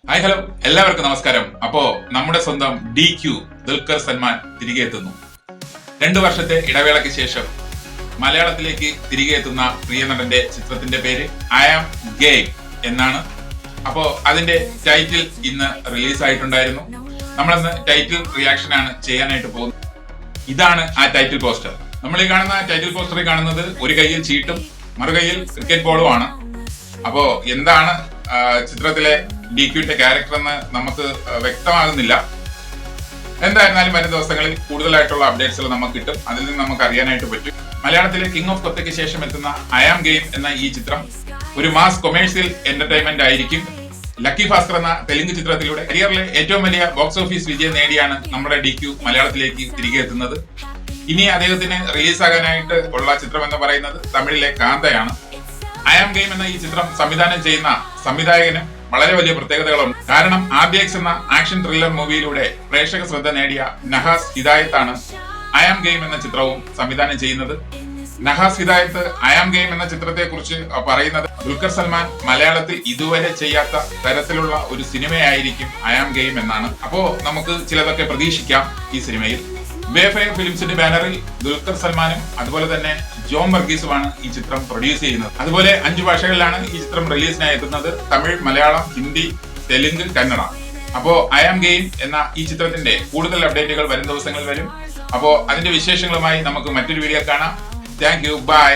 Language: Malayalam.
ഹായ് ഹലോ എല്ലാവർക്കും നമസ്കാരം. അപ്പോ നമ്മുടെ സ്വന്തം DQ ദുൽഖർ സൽമാൻ തിരികെ എത്തുന്നു. 2 വർഷത്തെ ഇടവേളയ്ക്ക് ശേഷം മലയാളത്തിലേക്ക് തിരികെ എത്തുന്ന പ്രിയ നടന്റെ ചിത്രത്തിന്റെ പേര് ഐ ആം ഗെയിം എന്നാണ്. അപ്പോ അതിന്റെ ടൈറ്റിൽ ഇന്ന് റിലീസ് ആയിട്ടുണ്ടായിരുന്നു. നമ്മളിന്ന് ടൈറ്റിൽ റിയാക്ഷൻ ആണ് ചെയ്യാനായിട്ട് പോകുന്നത്. ഇതാണ് ആ ടൈറ്റിൽ പോസ്റ്റർ. നമ്മൾ ഈ കാണുന്ന ടൈറ്റിൽ പോസ്റ്ററിൽ കാണുന്നത് ഒരു കയ്യിൽ ചീട്ടും മറുകൈയിൽ ക്രിക്കറ്റ് ബോളും ആണ്. അപ്പോ എന്താണ് ചിത്രത്തിലെ DQന്റെ ക്യാരക്ടർ എന്ന് നമുക്ക് വ്യക്തമാകുന്നില്ല. എന്തായിരുന്നാലും വരും ദിവസങ്ങളിൽ കൂടുതലായിട്ടുള്ള അപ്ഡേറ്റ്സുകൾ നമുക്ക് കിട്ടും. അതിൽ നിന്ന് നമുക്ക് അറിയാനായിട്ട് പറ്റും. മലയാളത്തിലെ കിങ് ഓഫ് കൊത്തയ്ക്ക് ശേഷം എത്തുന്ന ഐ ആം ഗെയിം എന്ന ഈ ചിത്രം ഒരു മാസ് കൊമേഴ്സ്യൽ എന്റർടൈൻമെന്റ് ആയിരിക്കും. ലക്കി ഭാസ്കർ എന്ന തെലുങ്ക് ചിത്രത്തിലൂടെ കരിയറിലെ ഏറ്റവും വലിയ ബോക്സ് ഓഫീസ് വിജയം നേടിയാണ് നമ്മുടെ DQ മലയാളത്തിലേക്ക് തിരികെ എത്തുന്നത്. ഇനി അദ്ദേഹത്തിന് റിലീസാകാനായിട്ട് ഉള്ള ചിത്രം എന്ന് പറയുന്നത് തമിഴിലെ കാന്തയാണ്. ഐ ആം ഗെയിം എന്ന ഈ ചിത്രം സംവിധാനം ചെയ്യുന്ന സംവിധായകനും വളരെ വലിയ പ്രത്യേകതകളുണ്ട്. കാരണം RDX എന്ന ആക്ഷൻ ത്രില്ലർ മൂവിയിലൂടെ പ്രേക്ഷക ശ്രദ്ധ നേടിയ നഹാസ് ഹിദായത്താണ് ഐ ആം ഗെയിം എന്ന ചിത്രവും സംവിധാനം ചെയ്യുന്നത്. നഹാസ് ഹിദായത്ത് ഐ ആം ഗെയിം എന്ന ചിത്രത്തെ കുറിച്ച് പറയുന്നത് ദുൽഖർ സൽമാൻ മലയാളത്തിൽ ഇതുവരെ ചെയ്യാത്ത തരത്തിലുള്ള ഒരു സിനിമയായിരിക്കും ഐ ആം ഗെയിം എന്നാണ്. അപ്പോ നമുക്ക് ചിലതൊക്കെ പ്രതീക്ഷിക്കാം ഈ സിനിമയിൽ. വേഫയർ ഫിലിംസിന്റെ ബാനറിൽ ദുൽഖർ സൽമാനും അതുപോലെ തന്നെ ജോൺ വർഗീസുമാണ് ഈ ചിത്രം പ്രൊഡ്യൂസ് ചെയ്യുന്നത്. അതുപോലെ 5 ഭാഷകളിലാണ് ഈ ചിത്രം റിലീസിനായി എത്തുന്നത്: തമിഴ്, മലയാളം, ഹിന്ദി, തെലുങ്ക്, കന്നഡ. അപ്പോ ഐ ആം ഗെയിം എന്ന ഈ ചിത്രത്തിന്റെ കൂടുതൽ അപ്ഡേറ്റുകൾ വരും ദിവസങ്ങളിൽ വരും. അപ്പോ അതിന്റെ വിശേഷങ്ങളുമായി നമുക്ക് മറ്റൊരു വീഡിയോ കാണാം. Thank you, by.